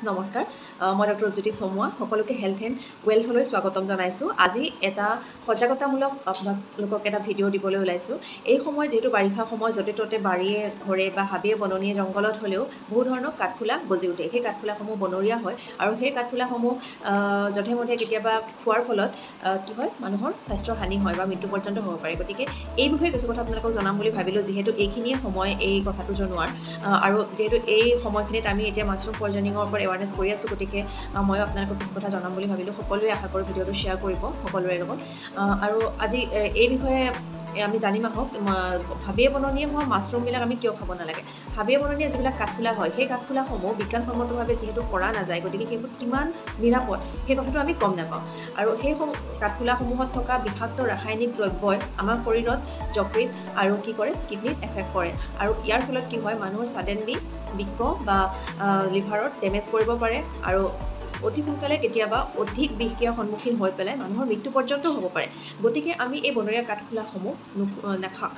নমস্কাৰ মই ডক্টৰ ৰূপজ্যোতি চমুৱা সকলোকে হেল্থ এণ্ড ৱেলথলৈ স্বাগতম জনাইছোঁ। আজি এটা সজাগতামূলক আপোনালোকক এটা ভিডিঅ' দিবলৈ ওলাইছোঁ। এই সময় যিহেতু বাৰিষা সময়, য'তে ত'তে বাৰীয়ে ঘৰে বা হাবিয়ে বননিয়ে জংঘলত হ'লেও বহু ধৰণৰ কাঠফুলা গজি উঠে। সেই কাঠফুলাসমূহ বনৰীয়া হয় আৰু সেই কাঠফুলাসমূহ যধে মধে কেতিয়াবা খোৱাৰ ফলত কি হয়, মানুহৰ স্বাস্থ্যৰ হানি হয় বা মৃত্যু পৰ্যন্ত হ'ব পাৰে। গতিকে এই বিষয়ে কিছু কথা আপোনালোকক জনাম বুলি ভাবিলোঁ, যিহেতু এইখিনিয়ে সময় এই কথাটো জনোৱাৰ। আৰু যিহেতু এই সময়খিনিত আমি এতিয়া মাছৰুম পয়জনিঙৰ ওপৰত এৱাৰনেছ কৰি আছোঁ, গতিকে ময়ো আপোনালোকক কিছু কথা জনাম বুলি ভাবিলোঁ। সকলোৱে আশা কৰোঁ ভিডিঅ'টো শ্বেয়াৰ কৰিব সকলোৰে লগত। আৰু আজি এই বিষয়ে আমি জানিম আহক, হাবিয়ে বননিয়ে হোৱা মাছৰুমবিলাক আমি কিয় খাব নালাগে। হাবিয়ে বননিয়ে যিবিলাক কাঠফুলা হয়, সেই কাঠফুলাসমূহ বিজ্ঞানসন্মতভাৱে যিহেতু কৰা নাযায়, গতিকে সেইবোৰ কিমান নিৰাপদ সেই কথাটো আমি গম নাপাওঁ। আৰু সেই কাঠফুলাসমূহত থকা বিষাক্ত ৰাসায়নিক দ্ৰব্যই আমাৰ শৰীৰত যকৃত আৰু কি কৰে, কিডনীত এফেক্ট কৰে। আৰু ইয়াৰ ফলত কি হয়, মানুহৰ ছাডেনলি বৃক্ক বা লিভাৰত ডেমেজ কৰিব পাৰে আৰু অতি সোনকালে কেতিয়াবা অধিক বিষক্ৰিয়াৰ সন্মুখীন হৈ পেলাই মানুহৰ মৃত্যু পৰ্যন্ত হ'ব পাৰে। গতিকে আমি এই বনৰীয়া কাঠফুলাসমূহ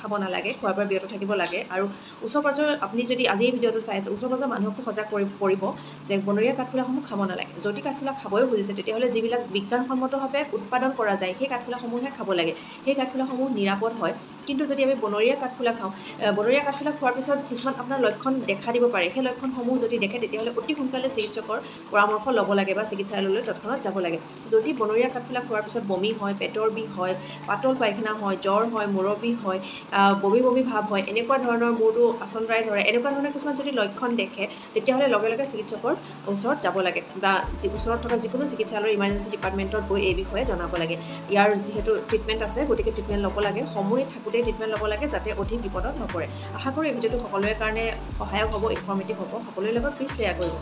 খাব নালাগে, খোৱাৰ পৰা বিৰত থাকিব লাগে। আৰু ওচৰ পাজৰ আপুনি যদি আজি এই ভিডিঅ'টো চাই আছে, ওচৰ পাজৰ মানুহকো সজাগ কৰিব যে বনৰীয়া কাঠফুলাসমূহ খাব নালাগে। যদি কাঠফুলা খাবই খুজিছে, তেতিয়াহ'লে যিবিলাক বিজ্ঞানসন্মতভাৱে উৎপাদন কৰা যায় সেই কাঠফুলাসমূহহে খাব লাগে। সেই কাঠফুলাসমূহ নিৰাপদ হয়। কিন্তু যদি আমি বনৰীয়া কাঠফুলা খাওঁ, বনৰীয়া কাঠফুলা খোৱাৰ পিছত কিছুমান আপোনাৰ লক্ষণ দেখা দিব পাৰে। সেই লক্ষণসমূহ যদি দেখে, তেতিয়াহ'লে অতি সোনকালে চিকিৎসকৰ পৰামৰ্শ ল'ব লাগে বা চিকিৎসালয়লৈ তৎক্ষণাত যাব লাগে। যদি বনৰীয়া কাঠফুলা খোৱাৰ পিছত বমি হয়, পেটৰ বিষ হয়, পাতল পায়খানা হয়, জ্বৰ হয়, মূৰৰ বিষ হয়, বমি ভাৱ হয়, এনেকুৱা ধৰণৰ মূৰটো আচন্দ্ৰাই ধৰে, এনেকুৱা ধৰণৰ কিছুমান যদি লক্ষণ দেখে, তেতিয়াহ'লে লগে লগে চিকিৎসকৰ ওচৰত যাব লাগে বা ওচৰত থকা যিকোনো চিকিৎসালয়ৰ ইমাৰ্জেঞ্চি ডিপাৰ্টমেণ্টত গৈ এই বিষয়ে জনাব লাগে। ইয়াৰ যিহেতু ট্ৰিটমেণ্ট আছে, গতিকে ট্ৰিটমেণ্ট ল'ব লাগে, সময় থাকোঁতেই ট্ৰিটমেণ্ট ল'ব লাগে, যাতে অধিক বিপদত নপৰে। আশা কৰোঁ এই ভিডিঅ'টো সকলোৰে কাৰণে সহায়ক হ'ব, ইনফৰ্মেটিভ হ'ব। সকলোৰে লগত প্লিজ শ্বেয়াৰ কৰিব।